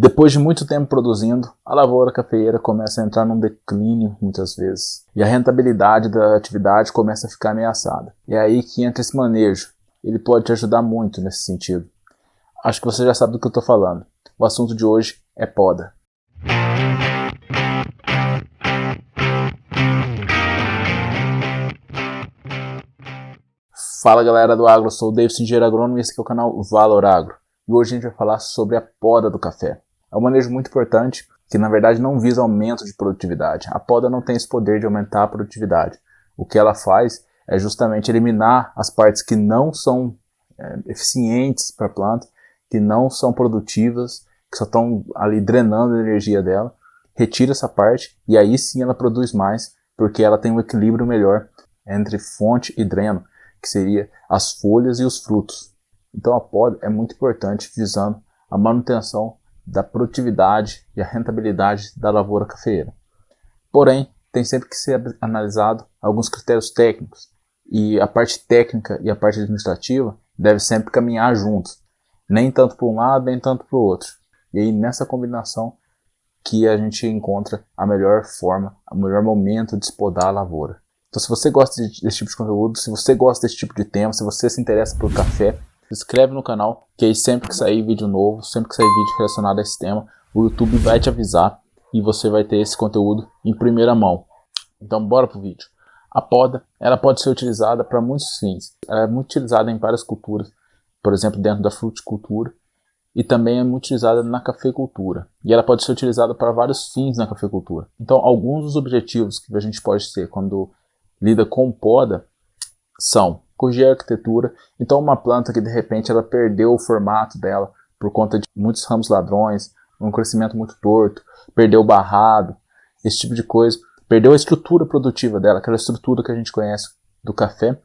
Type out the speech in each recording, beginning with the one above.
Depois de muito tempo produzindo, a lavoura cafeeira começa a entrar num declínio muitas vezes. E a rentabilidade da atividade começa a ficar ameaçada. É aí que entra esse manejo. Ele pode te ajudar muito nesse sentido. Acho que você já sabe do que eu estou falando. O assunto de hoje é poda. Fala galera do agro, eu sou o Davidson, engenheiro agrônomo e esse aqui é o canal Valor Agro. E hoje a gente vai falar sobre a poda do café. É um manejo muito importante que na verdade não visa aumento de produtividade. A poda não tem esse poder de aumentar a produtividade. O que ela faz é justamente eliminar as partes que não são eficientes para a planta, que não são produtivas, que só estão ali drenando a energia dela. Retira essa parte e aí sim ela produz mais, porque ela tem um equilíbrio melhor entre fonte e dreno, que seria as folhas e os frutos. Então a poda é muito importante visando a manutenção da produtividade e a rentabilidade da lavoura cafeeira. Porém, tem sempre que ser analisado alguns critérios técnicos e a parte técnica e a parte administrativa devem sempre caminhar juntos, nem tanto para um lado, nem tanto para o outro. E aí nessa combinação que a gente encontra a melhor forma, o melhor momento de podar a lavoura. Então se você gosta desse tipo de conteúdo, se você gosta desse tipo de tema, se você se interessa por café, se inscreve no canal, que aí sempre que sair vídeo novo, sempre que sair vídeo relacionado a esse tema, o YouTube vai te avisar e você vai ter esse conteúdo em primeira mão. Então bora pro vídeo. A poda, ela pode ser utilizada para muitos fins. Ela é muito utilizada em várias culturas, por exemplo dentro da fruticultura, e também é muito utilizada na cafeicultura. E ela pode ser utilizada para vários fins na cafeicultura. Então alguns dos objetivos que a gente pode ter quando lida com poda são corrigir a arquitetura. Então uma planta que de repente ela perdeu o formato dela por conta de muitos ramos ladrões, um crescimento muito torto, perdeu o barrado, esse tipo de coisa, perdeu a estrutura produtiva dela, aquela estrutura que a gente conhece do café,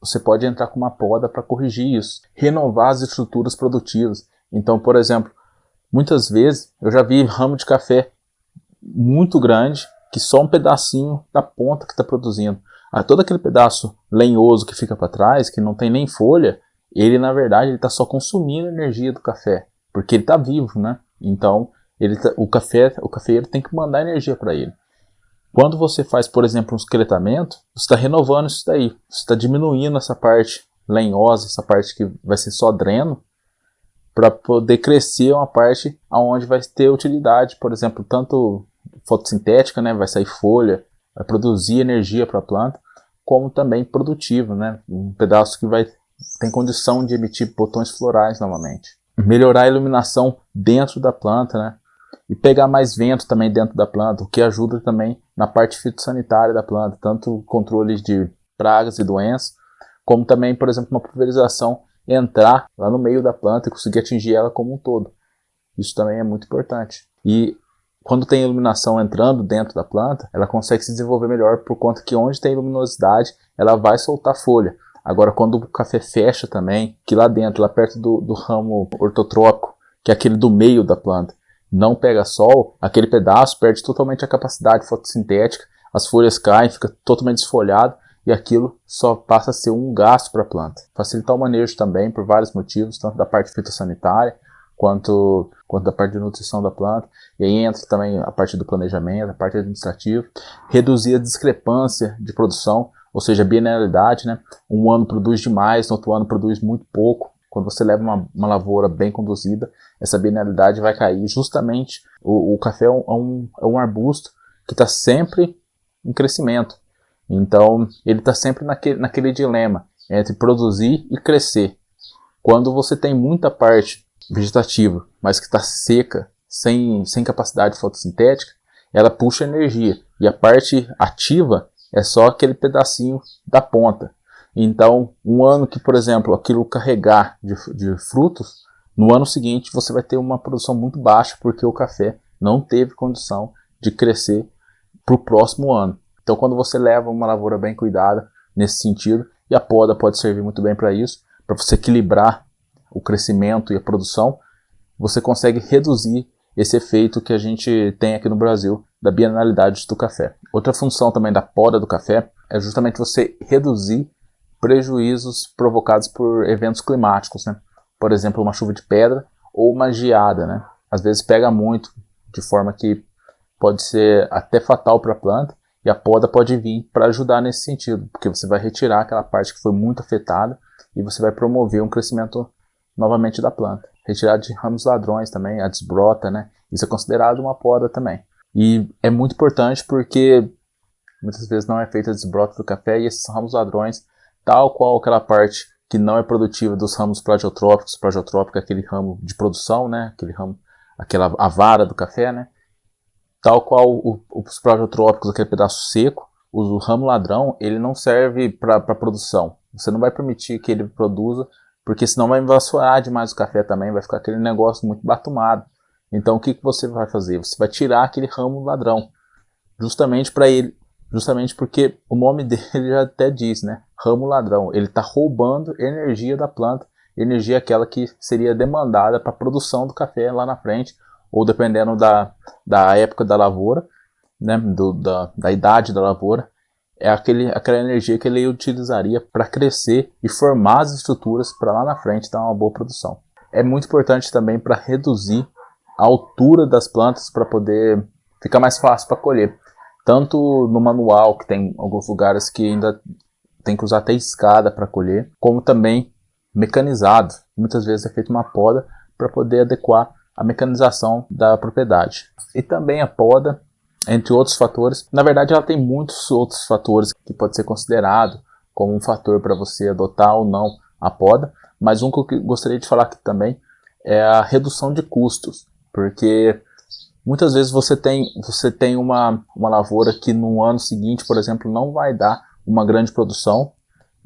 você pode entrar com uma poda para corrigir isso, renovar as estruturas produtivas. Então, por exemplo, muitas vezes eu já vi ramo de café muito grande que só um pedacinho da ponta que está produzindo. Todo aquele pedaço lenhoso que fica para trás, que não tem nem folha, ele na verdade está só consumindo a energia do café, porque ele está vivo, né? Então o cafeeiro tem que mandar energia para ele. Quando você faz, por exemplo, um esqueletamento, você está renovando isso daí, você está diminuindo essa parte lenhosa, essa parte que vai ser só dreno, para poder crescer uma parte onde vai ter utilidade, por exemplo, tanto fotossintética, né? Vai sair folha, vai produzir energia para a planta, como também produtivo, né? Um pedaço que tem condição de emitir botões florais novamente. Melhorar a iluminação dentro da planta, né? E pegar mais vento também dentro da planta, o que ajuda também na parte fitossanitária da planta, tanto controle de pragas e doenças, como também, por exemplo, uma pulverização entrar lá no meio da planta e conseguir atingir ela como um todo. Isso também é muito importante. E quando tem iluminação entrando dentro da planta, ela consegue se desenvolver melhor por conta que onde tem luminosidade, ela vai soltar folha. Agora, quando o café fecha também, que lá dentro, lá perto do ramo ortotrópico, que é aquele do meio da planta, não pega sol, aquele pedaço perde totalmente a capacidade fotossintética, as folhas caem, fica totalmente desfolhado, e aquilo só passa a ser um gasto para a planta. Facilitar o manejo também, por vários motivos, tanto da parte fitossanitária, quanto da parte de nutrição da planta. E aí entra também a parte do planejamento, a parte administrativa. Reduzir a discrepância de produção, ou seja, a bienalidade, né? Um ano produz demais, no outro ano produz muito pouco. Quando você leva uma lavoura bem conduzida, essa bienalidade vai cair. Justamente o café é um arbusto que está sempre em crescimento. Então ele está sempre naquele dilema entre produzir e crescer. Quando você tem muita parte vegetativa, mas que está seca, sem capacidade fotossintética, ela puxa energia. E a parte ativa é só aquele pedacinho da ponta. Então, um ano que, por exemplo, aquilo carregar de frutos, no ano seguinte você vai ter uma produção muito baixa, porque o café não teve condição de crescer para o próximo ano. Então, quando você leva uma lavoura bem cuidada nesse sentido, e a poda pode servir muito bem para isso, para você equilibrar o crescimento e a produção, você consegue reduzir esse efeito que a gente tem aqui no Brasil da bienalidade do café. Outra função também da poda do café é justamente você reduzir prejuízos provocados por eventos climáticos, né? Por exemplo, uma chuva de pedra ou uma geada, né? às vezes pega muito, de forma que pode ser até fatal para a planta, e a poda pode vir para ajudar nesse sentido, porque você vai retirar aquela parte que foi muito afetada e você vai promover um crescimento novamente da planta. Retirar de ramos ladrões também, a desbrota, né? Isso é considerado uma poda também. E é muito importante porque muitas vezes não é feita a desbrota do café e esses ramos ladrões, tal qual aquela parte que não é produtiva dos ramos plagiotrópicos, plagiotrópico é aquele ramo de produção, né? Aquele ramo, a vara do café, né? Tal qual os plagiotrópicos, aquele pedaço seco, o ramo ladrão, ele não serve para produção. Você não vai permitir que ele produza, porque senão vai vassourar demais o café também, vai ficar aquele negócio muito batumado. Então o que você vai fazer? Você vai tirar aquele ramo ladrão, justamente porque o nome dele já até diz, né? Ramo ladrão. Ele está roubando energia da planta, energia aquela que seria demandada para a produção do café lá na frente, ou dependendo da época da lavoura, né? Da idade da lavoura, é aquela energia que ele utilizaria para crescer e formar as estruturas para lá na frente dar uma boa produção. É muito importante também para reduzir a altura das plantas para poder ficar mais fácil para colher. Tanto no manual, que tem alguns lugares que ainda tem que usar até escada para colher, como também mecanizado. Muitas vezes é feita uma poda para poder adequar a mecanização da propriedade. E também a poda, entre outros fatores, na verdade ela tem muitos outros fatores que pode ser considerado como um fator para você adotar ou não a poda, mas um que eu gostaria de falar aqui também é a redução de custos, porque muitas vezes você tem uma lavoura que no ano seguinte, por exemplo, não vai dar uma grande produção,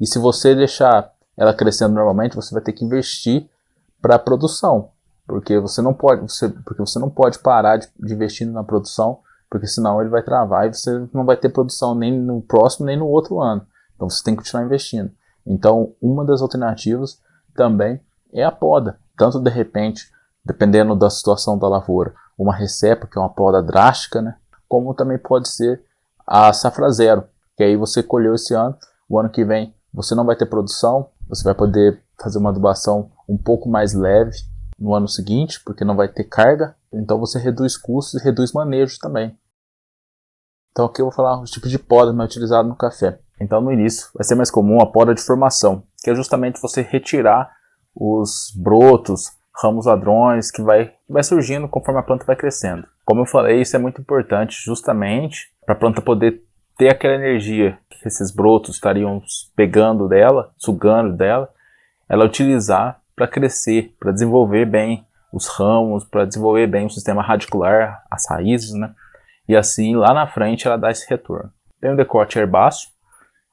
e se você deixar ela crescendo normalmente, você vai ter que investir para a produção, porque você não pode parar de investir na produção, porque senão ele vai travar e você não vai ter produção nem no próximo nem no outro ano. Então você tem que continuar investindo. Então uma das alternativas também é a poda, tanto de repente, dependendo da situação da lavoura, uma recepa, que é uma poda drástica, né? Como também pode ser a safra zero, que aí você colheu esse ano, o ano que vem você não vai ter produção, você vai poder fazer uma adubação um pouco mais leve no ano seguinte, porque não vai ter carga, então você reduz custos e reduz manejo também. Então aqui eu vou falar os tipos de poda mais utilizados no café. Então no início vai ser mais comum a poda de formação, que é justamente você retirar os brotos, ramos ladrões que vai surgindo conforme a planta vai crescendo. Como eu falei, isso é muito importante justamente para a planta poder ter aquela energia que esses brotos estariam pegando dela, sugando dela, ela utilizar para crescer, para desenvolver bem os ramos, para desenvolver bem o sistema radicular, as raízes, né? E assim lá na frente ela dá esse retorno. Tem o decote herbáceo,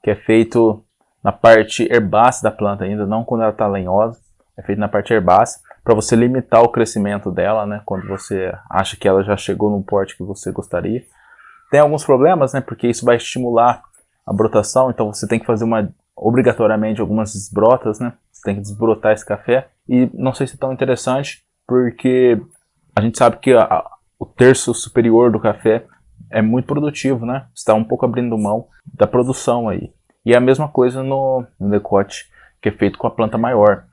que é feito na parte herbácea da planta ainda, não quando ela está lenhosa, é feito na parte herbácea, para você limitar o crescimento dela, né, quando você acha que ela já chegou no porte que você gostaria. Tem alguns problemas, né, porque isso vai estimular a brotação, então você tem que fazer obrigatoriamente algumas desbrotas, né, você tem que desbrotar esse café, e não sei se é tão interessante, porque a gente sabe que o terço superior do café é muito produtivo, né, você está um pouco abrindo mão da produção aí. E é a mesma coisa no decote, que é feito com a planta maior.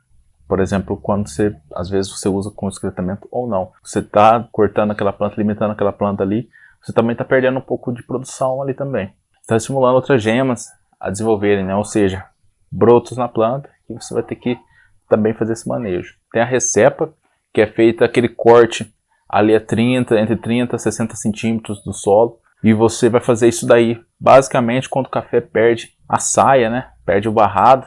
Por exemplo, quando às vezes você usa com excretamento ou não. Você está cortando aquela planta, limitando aquela planta ali, você também está perdendo um pouco de produção ali também. Está estimulando outras gemas a desenvolverem, né? Ou seja, brotos na planta, e você vai ter que também fazer esse manejo. Tem a recepa, que é feita aquele corte ali entre 30 e 60 centímetros do solo, e você vai fazer isso daí basicamente quando o café perde a saia, né? Perde o barrado,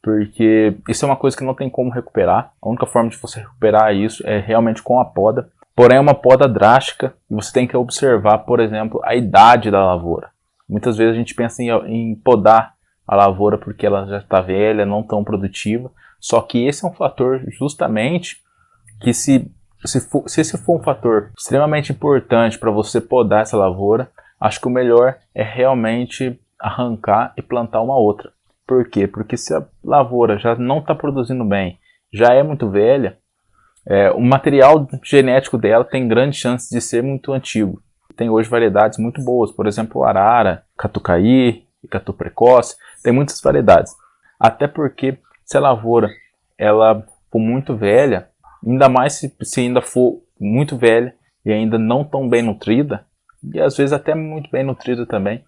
porque isso é uma coisa que não tem como recuperar. A única forma de você recuperar isso é realmente com a poda. Porém é uma poda drástica e você tem que observar, por exemplo, a idade da lavoura. Muitas vezes a gente pensa em podar a lavoura porque ela já está velha, não tão produtiva. Só que esse é um fator justamente que se esse for um fator extremamente importante para você podar essa lavoura, acho que o melhor é realmente arrancar e plantar uma outra. Por quê? Porque se a lavoura já não está produzindo bem, já é muito velha, o material genético dela tem grande chance de ser muito antigo. Tem hoje variedades muito boas, por exemplo, Arara, Catucaí, Catu Precoce, tem muitas variedades. Até porque se a lavoura ela for muito velha, ainda mais se ainda for muito velha e ainda não tão bem nutrida, e às vezes até muito bem nutrida também,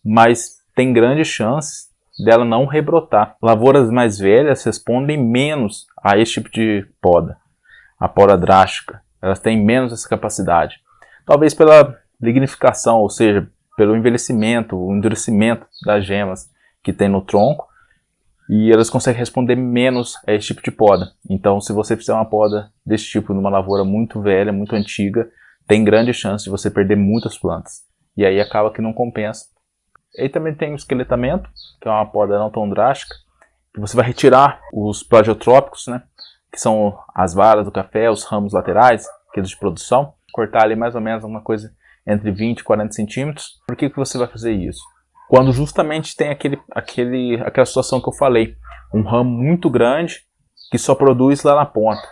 mas tem grandes chances dela não rebrotar. Lavouras mais velhas respondem menos a esse tipo de poda, a poda drástica. Elas têm menos essa capacidade. Talvez pela lignificação, ou seja, pelo envelhecimento, o endurecimento das gemas que tem no tronco, e elas conseguem responder menos a esse tipo de poda. Então, se você fizer uma poda desse tipo numa lavoura muito velha, muito antiga, tem grande chance de você perder muitas plantas. E aí acaba que não compensa. E também tem o esqueletamento, que é uma poda não tão drástica, que você vai retirar os plagiotrópicos, né, que são as varas do café, os ramos laterais, aqueles de produção, cortar ali mais ou menos uma coisa entre 20 e 40 centímetros. Por que você vai fazer isso? Quando justamente tem aquela situação que eu falei, um ramo muito grande que só produz lá na ponta.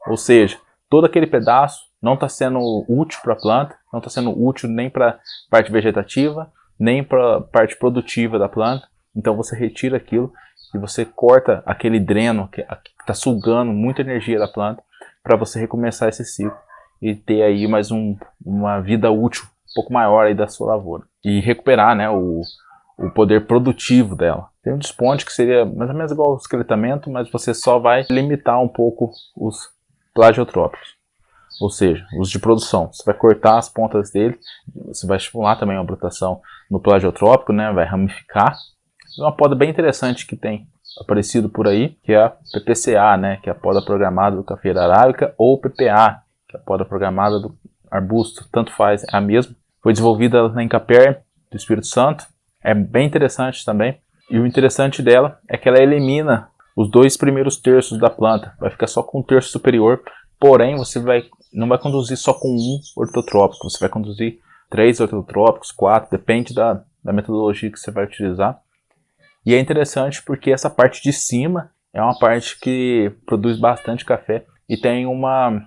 Ou seja, todo aquele pedaço não está sendo útil para a planta, não está sendo útil nem para a parte vegetativa, nem para a parte produtiva da planta. Então você retira aquilo e você corta aquele dreno que está sugando muita energia da planta para você recomeçar esse ciclo e ter aí mais uma vida útil um pouco maior aí da sua lavoura. E recuperar, né, o poder produtivo dela. Tem um desponte que seria mais ou menos igual ao esqueletamento, mas você só vai limitar um pouco os plagiotrópicos. Ou seja, os de produção. Você vai cortar as pontas dele, você vai estimular também a brotação no plagiotrópico, né, vai ramificar. É uma poda bem interessante que tem aparecido por aí, que é a PPCA, né, que é a poda programada do cafeira arábica, ou PPA, que é a poda programada do arbusto, tanto faz, é a mesma. Foi desenvolvida na Incaper do Espírito Santo, é bem interessante também. E o interessante dela é que ela elimina os 2 primeiros terços da planta, vai ficar só com o terço superior, porém você não vai conduzir só com um ortotrópico, você vai conduzir 3 ortotrópicos, 4, depende da metodologia que você vai utilizar. E é interessante porque essa parte de cima é uma parte que produz bastante café e tem uma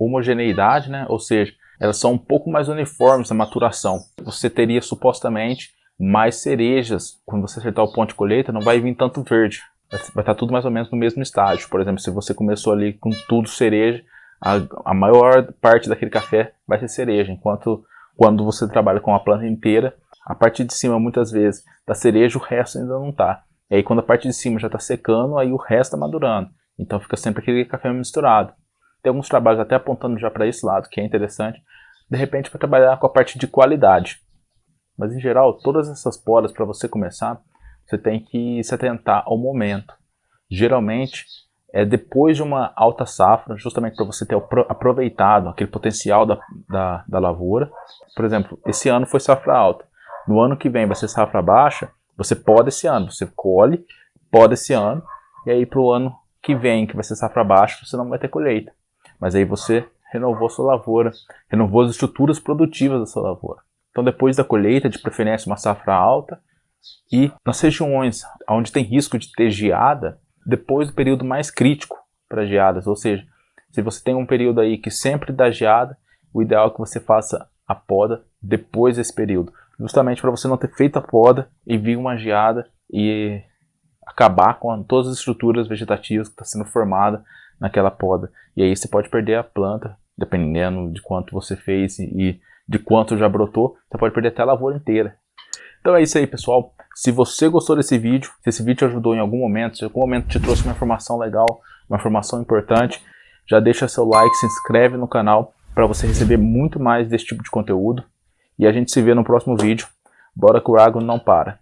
homogeneidade, né? Ou seja, elas são um pouco mais uniformes na maturação. Você teria supostamente mais cerejas. Quando você acertar o ponto de colheita, não vai vir tanto verde. Vai estar tudo mais ou menos no mesmo estágio. Por exemplo, se você começou ali com tudo cereja, a maior parte daquele café vai ser cereja. Enquanto quando você trabalha com a planta inteira, a parte de cima muitas vezes da cereja, o resto ainda não está. E aí quando a parte de cima já está secando, aí o resto está madurando. Então fica sempre aquele café misturado. Tem alguns trabalhos até apontando já para esse lado, que é interessante. De repente para trabalhar com a parte de qualidade. Mas em geral, todas essas podas, para você começar, você tem que se atentar ao momento. Geralmente, é depois de uma alta safra, justamente para você ter aproveitado aquele potencial da lavoura. Por exemplo, esse ano foi safra alta. No ano que vem vai ser safra baixa, você poda esse ano, você colhe, poda esse ano, e aí para o ano que vem, que vai ser safra baixa, você não vai ter colheita. Mas aí você renovou sua lavoura, renovou as estruturas produtivas da sua lavoura. Então depois da colheita, de preferência uma safra alta, e nas regiões onde tem risco de ter geada, depois do período mais crítico para geadas, ou seja, se você tem um período aí que sempre dá geada, o ideal é que você faça a poda depois desse período, justamente para você não ter feito a poda e vir uma geada e acabar com todas as estruturas vegetativas que estão sendo formadas naquela poda. E aí você pode perder a planta, dependendo de quanto você fez e de quanto já brotou, você pode perder até a lavoura inteira. Então é isso aí, pessoal. Se você gostou desse vídeo, se esse vídeo ajudou em algum momento, se em algum momento te trouxe uma informação legal, uma informação importante, já deixa seu like, se inscreve no canal para você receber muito mais desse tipo de conteúdo. E a gente se vê no próximo vídeo. Bora que o agro não para.